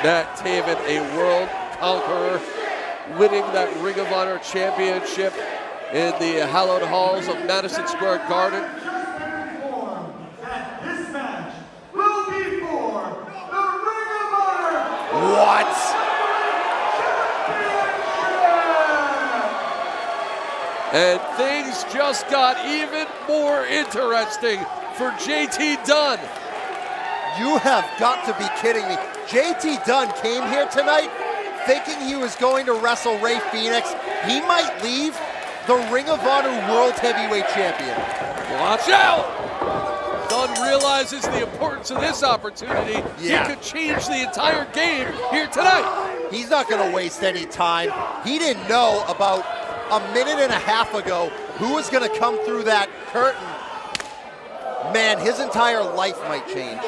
Matt Taven, a world conqueror, winning that Ring of Honor championship in the hallowed halls of Madison Square Garden. This match will be for the Ring of Honor. What? And things just got even more interesting for JT Dunn. You have got to be kidding me. JT Dunn came here tonight thinking he was going to wrestle Ray Phoenix. He might leave the Ring of Honor World Heavyweight Champion. Watch out! Dunn realizes the importance of this opportunity. Yeah. He could change the entire game here tonight. He's not going to waste any time. He didn't know about a minute and a half ago who was going to come through that curtain. Man, his entire life might change.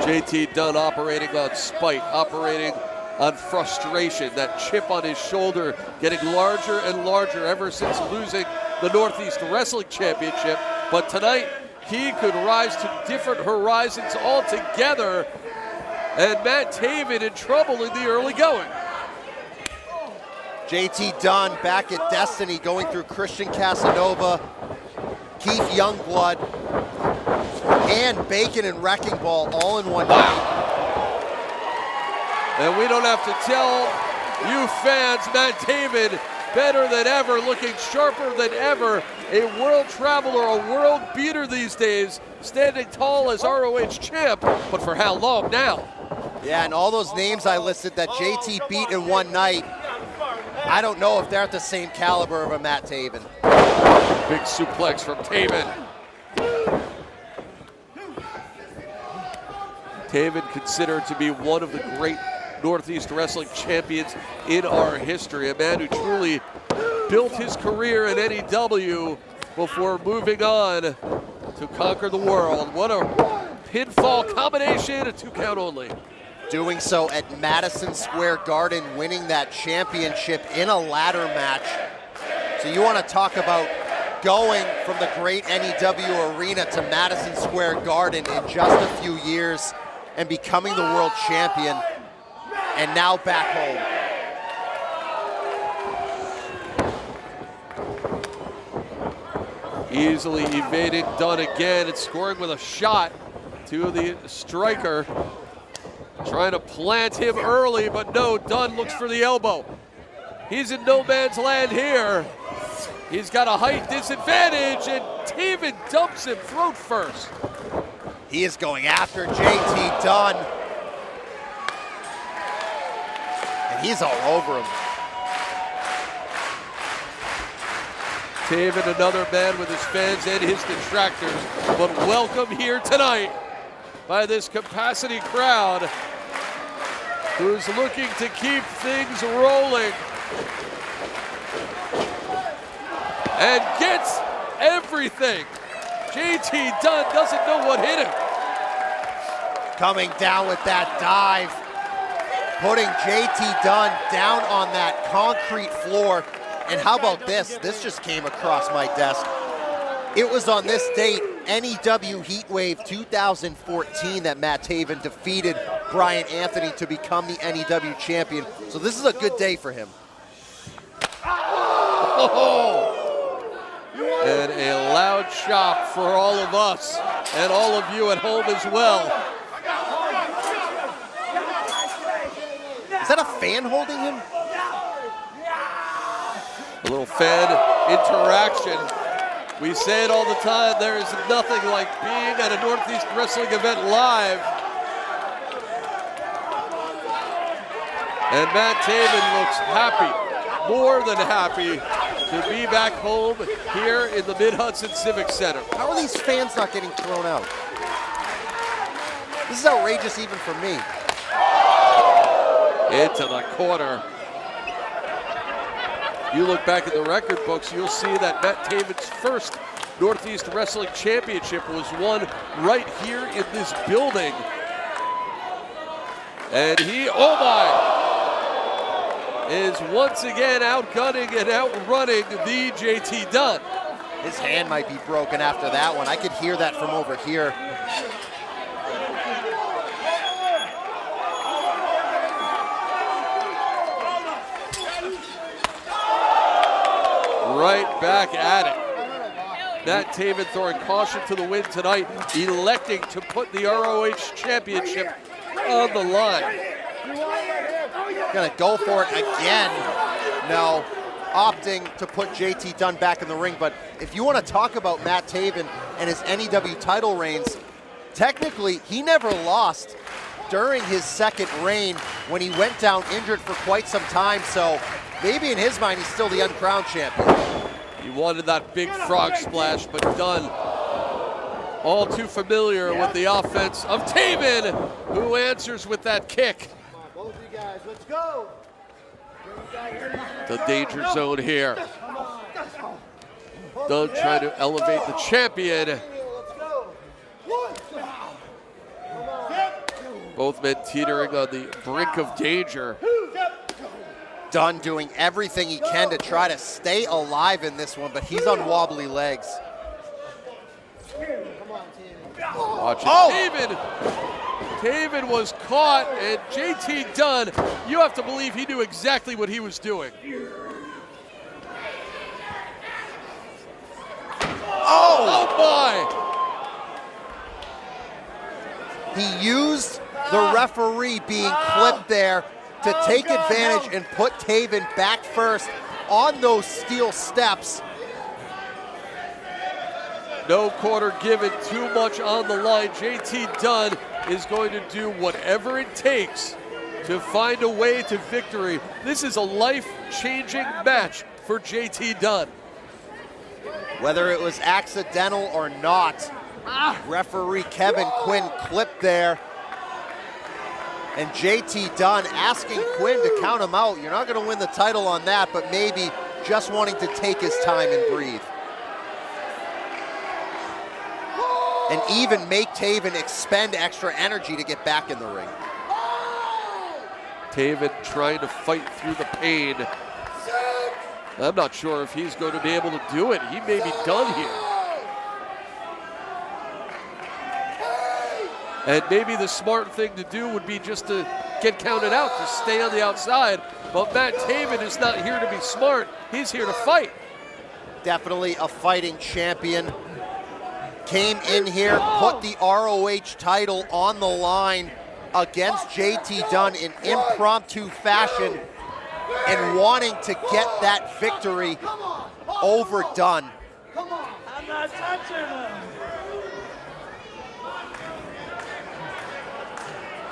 JT Dunn operating on spite, operating on frustration, that chip on his shoulder getting larger and larger ever since losing the Northeast Wrestling Championship. But tonight, he could rise to different horizons altogether. And Matt Taven in trouble in the early going. JT Dunn back at Destiny, going through Christian Casanova, Keith Youngblood, and Bacon and Wrecking Ball all in one night. And we don't have to tell you fans, Matt Taven, better than ever, looking sharper than ever, a world traveler, a world beater these days, standing tall as ROH champ, but for how long now? Yeah, and all those names I listed that JT beat in one night, I don't know if they're at the same caliber of a Matt Taven. Big suplex from Taven. Taven considered to be one of the great Northeast Wrestling champions in our history, a man who truly built his career in NEW before moving on to conquer the world. What a pinfall combination, a 2 count only. Doing so at Madison Square Garden, winning that championship in a ladder match. So you want to talk about going from the great NEW arena to Madison Square Garden in just a few years and becoming the world champion, and now back home. Easily evading Dunn again and scoring with a shot to the striker. Trying to plant him early, but no, Dunn looks for the elbow. He's in no man's land here. He's got a height disadvantage, and Taven dumps him throat first. He is going after JT Dunn. And he's all over him. Taven, another man with his fans and his detractors, but welcome here tonight by this capacity crowd who's looking to keep things rolling and gets everything. JT Dunn doesn't know what hit him. Coming down with that dive, putting JT Dunn down on that concrete floor. And how about this? This just came across my desk. It was on this date, NEW Heatwave 2014, that Matt Taven defeated Brian Anthony to become the NEW champion. So this is a good day for him. Oh! And a loud chop for all of us and all of you at home as well. Is that a fan holding him? A little fan interaction. We say it all the time, there is nothing like being at a Northeast Wrestling event live. And Matt Taven looks happy, more than happy, to be back home here in the Mid-Hudson Civic Center. How are these fans not getting thrown out? This is outrageous even for me. Into the corner. You look back at the record books, you'll see that Matt Taven's first Northeast Wrestling Championship was won right here in this building. And he, oh my, is once again outgunning and outrunning the JT Dunn. His hand might be broken after that one. I could hear that from over here. right back at it. Matt Taven throwing caution to the wind tonight, electing to put the ROH Championship on the line. Gonna go for it again. No, opting to put JT Dunn back in the ring. But if you want to talk about Matt Taven and his NEW title reigns, technically he never lost during his second reign when he went down injured for quite some time. So maybe in his mind he's still the uncrowned champion. He wanted that big frog splash, but Dunn all too familiar with the offense of Taven, who answers with that kick. Both of you guys, let's go. The danger zone here. Dunn trying to elevate the champion. Both men teetering on the brink of danger. Dunn doing everything he can to try to stay alive in this one, but he's on wobbly legs. Watch it. Taven was caught, and JT Dunn, you have to believe he knew exactly what he was doing. Oh my! He used the referee being clipped there to take advantage and put Taven back first on those steel steps. No quarter given, too much on the line. JT Dunn is going to do whatever it takes to find a way to victory. This is a life-changing match for JT Dunn. Whether it was accidental or not, referee Kevin Quinn clipped there. And JT Dunn asking Quinn to count him out. You're not going to win the title on that, but maybe just wanting to take his time and breathe. And even make Taven expend extra energy to get back in the ring. Taven trying to fight through the pain. I'm not sure if he's going to be able to do it. He may be done here. And maybe the smart thing to do would be just to get counted out, to stay on the outside. But Matt Taven is not here to be smart. He's here to fight. Definitely a fighting champion. Came in here, put the ROH title on the line against JT Dunn in impromptu fashion and wanting to get that victory over Dunn. I'm not touching him.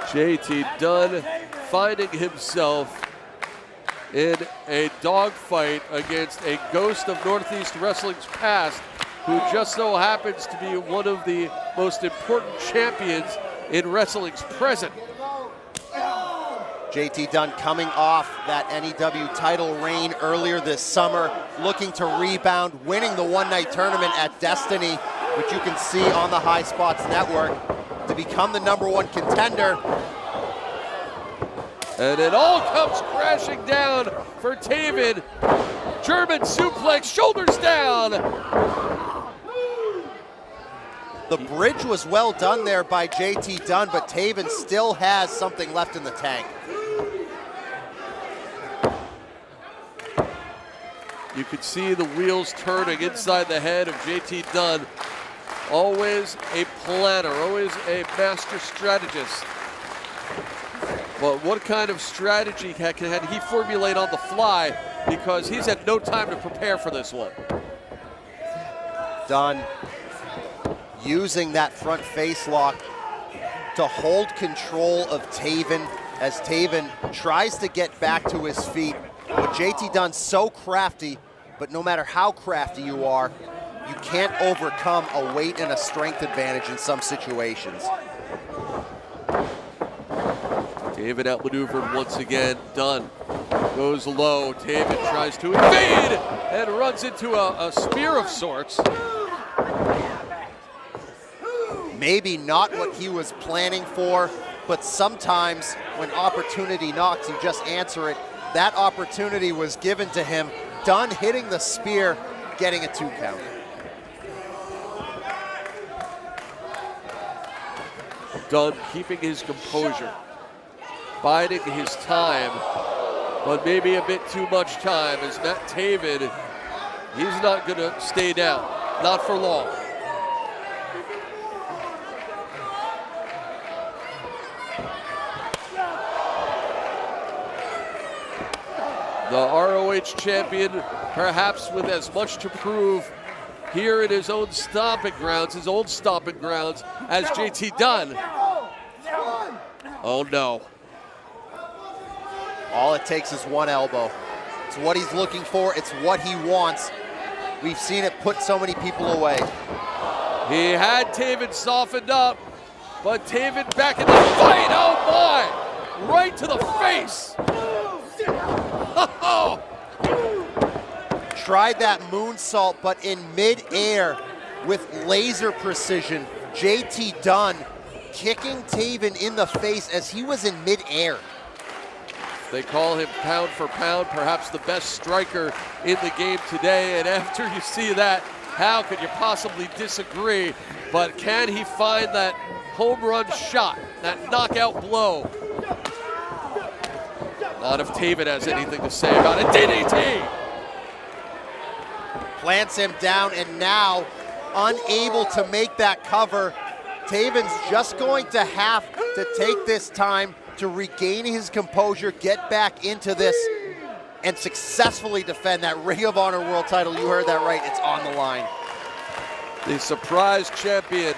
JT Dunn finding himself in a dogfight against a ghost of Northeast Wrestling's past, who just so happens to be one of the most important champions in wrestling's present. JT Dunn coming off that NEW title reign earlier this summer, looking to rebound, winning the one-night tournament at Destiny, which you can see on the Highspots Network, to become the #1 contender. And it all comes crashing down for Taven. German suplex, shoulders down. The bridge was well done there by JT Dunn, but Taven still has something left in the tank. You could see the wheels turning inside the head of JT Dunn. Always a planner, always a master strategist. But what kind of strategy had he formulate on the fly? Because he's had no time to prepare for this one. Dunn using that front face lock to hold control of Taven as Taven tries to get back to his feet. But JT Dunn's so crafty, but no matter how crafty you are, you can't overcome a weight and a strength advantage in some situations. Taven outmaneuvered once again. Dunn goes low. Taven tries to evade and runs into a spear of sorts. Maybe not what he was planning for, but sometimes when opportunity knocks, you just answer it. That opportunity was given to him. Dunn hitting the spear, getting a 2 count. Dunn keeping his composure, biding his time, but maybe a bit too much time as Matt Taven He's not going to stay down, not for long. The ROH champion, perhaps with as much to prove here in his own stomping grounds, his old stomping grounds, as JT Dunn. Oh no. All it takes is one elbow. It's what he's looking for, it's what he wants. We've seen it put so many people away. He had Taven softened up, but Taven back in the fight, oh my! Right to the face! Oh. Tried that moonsault, but in mid-air with laser precision. JT Dunn kicking Taven in the face as he was in mid-air. They call him pound for pound, perhaps the best striker in the game today. And after you see that, how could you possibly disagree? But can he find that home run shot, that knockout blow? Not if Taven has anything to say about it. DDT! Plants him down, and now unable to make that cover. Taven's just going to have to take this time to regain his composure, get back into this, and successfully defend that Ring of Honor World title. You heard that right, it's on the line. The surprise champion,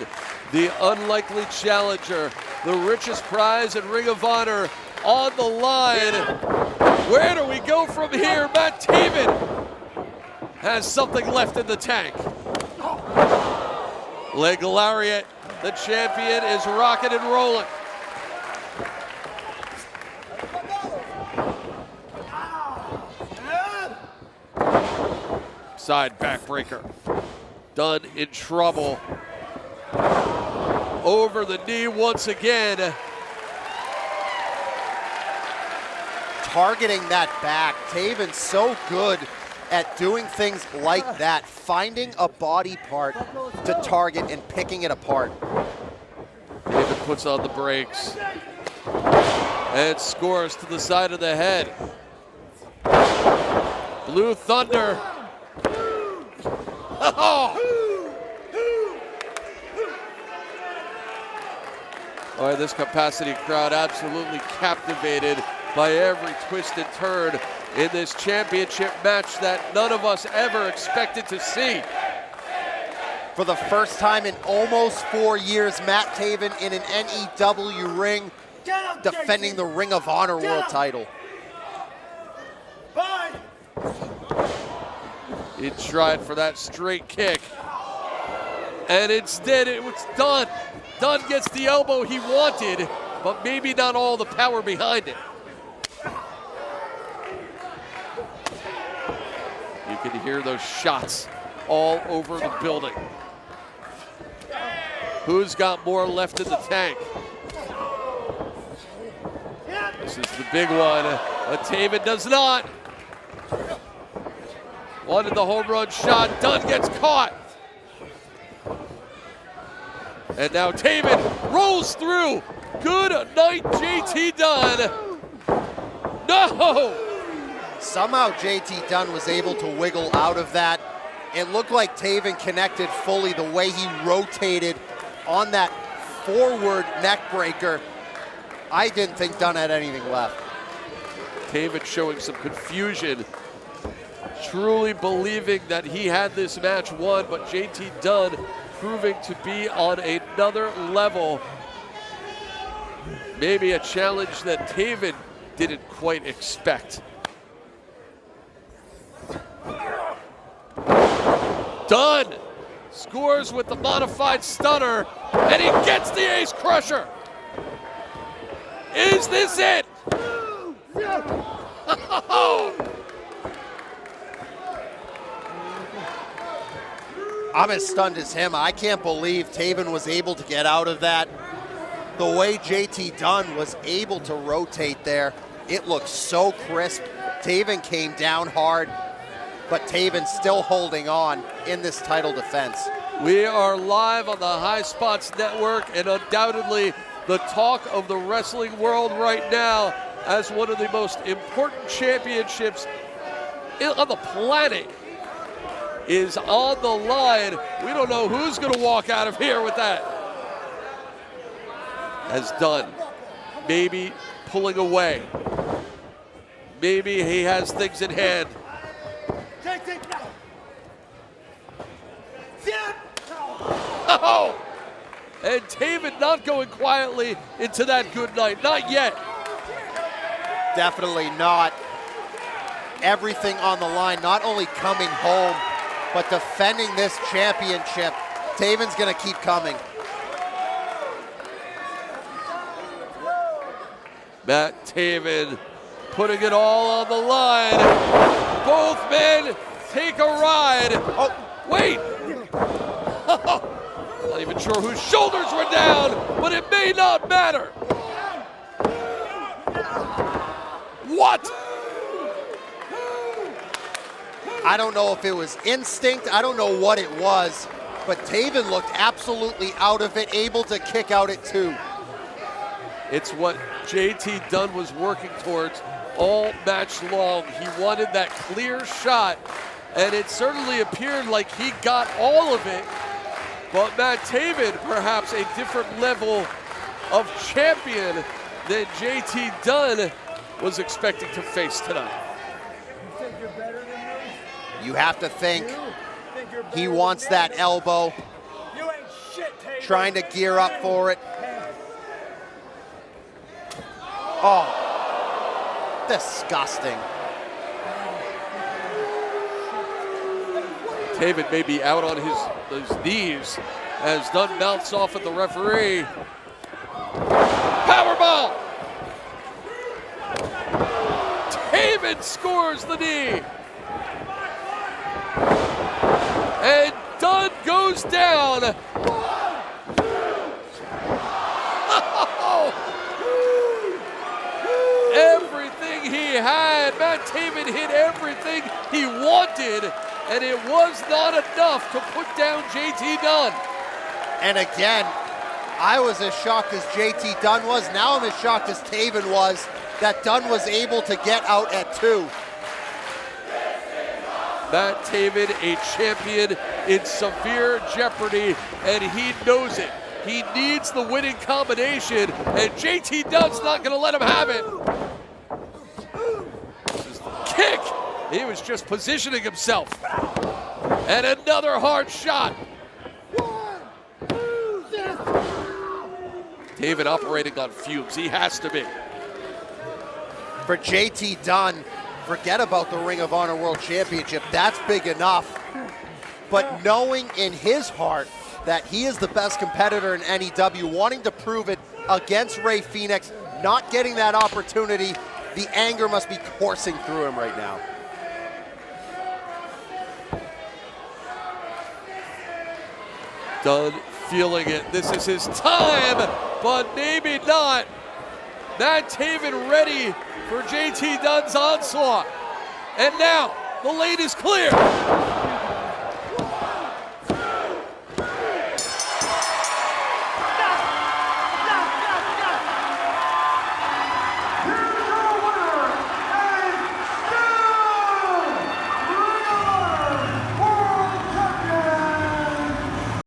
the unlikely challenger, the richest prize in Ring of Honor on the line. Where do we go from here? Matt Taven has something left in the tank. Leg lariat, the champion is rocking and rolling. Side backbreaker. Dunn in trouble. Over the knee once again. Targeting that back. Taven's so good at doing things like that, finding a body part to target and picking it apart. Taven puts on the brakes and scores to the side of the head. Blue Thunder. Oh! All right, this capacity crowd absolutely captivated by every twist and turn in this championship match that none of us ever expected to see. For the first time in almost 4 years, Matt Taven in an NEW ring, defending the Ring of Honor World title. He tried for that straight kick, and instead it was Dunn. Dunn gets the elbow he wanted, but maybe not all the power behind it. You can hear those shots all over the building. Who's got more left in the tank? This is the big one, but Taven does not. Wanted the home run shot, Dunn gets caught. And now Taven rolls through. Good night, JT Dunn. No! Somehow JT Dunn was able to wiggle out of that. It looked like Taven connected fully the way he rotated on that forward neck breaker. I didn't think Dunn had anything left. Taven showing some confusion, truly believing that he had this match won, but JT Dunn proving to be on another level. Maybe a challenge that Taven didn't quite expect. Dunn scores with the modified stunner, and he gets the ace crusher. Is this it? I'm as stunned as him. I can't believe Taven was able to get out of that. The way JT Dunn was able to rotate there, it looked so crisp. Taven came down hard, but Taven still holding on in this title defense. We are live on the Highspots Network, and undoubtedly the talk of the wrestling world right now as one of the most important championships on the planet is on the line. We don't know who's going to walk out of here with that. As Dunn, maybe pulling away. Maybe he has things in hand. Oh! And Taven not going quietly into that good night. Not yet. Definitely not. Everything on the line, not only coming home, but defending this championship. Taven's gonna keep coming. Matt Taven putting it all on the line. Both men take a ride. Oh, wait. Not even sure whose shoulders were down, but it may not matter. What? I don't know if it was instinct, I don't know what it was, but Taven looked absolutely out of it, able to kick out at 2. It's what JT Dunn was working towards all match long. He wanted that clear shot, and it certainly appeared like he got all of it. But Matt Taven, perhaps a different level of champion than JT Dunn was expecting to face tonight. You have to think he wants that elbow, trying to gear up for it. Oh, disgusting. Taven may be out on his knees as Dunn mounts off at the referee. Powerbomb! Taven scores the knee. And Dunn goes down. Everything he had. Matt Taven hit everything he wanted, and it was not enough to put down JT Dunn. And again, I was as shocked as JT Dunn was. Now I'm as shocked as Taven was that Dunn was able to get out at 2. Matt Taven, a champion in severe jeopardy, and he knows it. He needs the winning combination, and JT Dunn's not going to let him have it. Kick! He was just positioning himself. And another hard shot. Taven operating on fumes. He has to be. For JT Dunn, forget about the Ring of Honor World Championship. That's big enough. But knowing in his heart that he is the best competitor in NEW, wanting to prove it against Ray Phoenix, not getting that opportunity, the anger must be coursing through him right now. Dunn feeling it. This is his time, but maybe not. Matt Taven ready for JT Dunn's onslaught. And now, the lane is clear.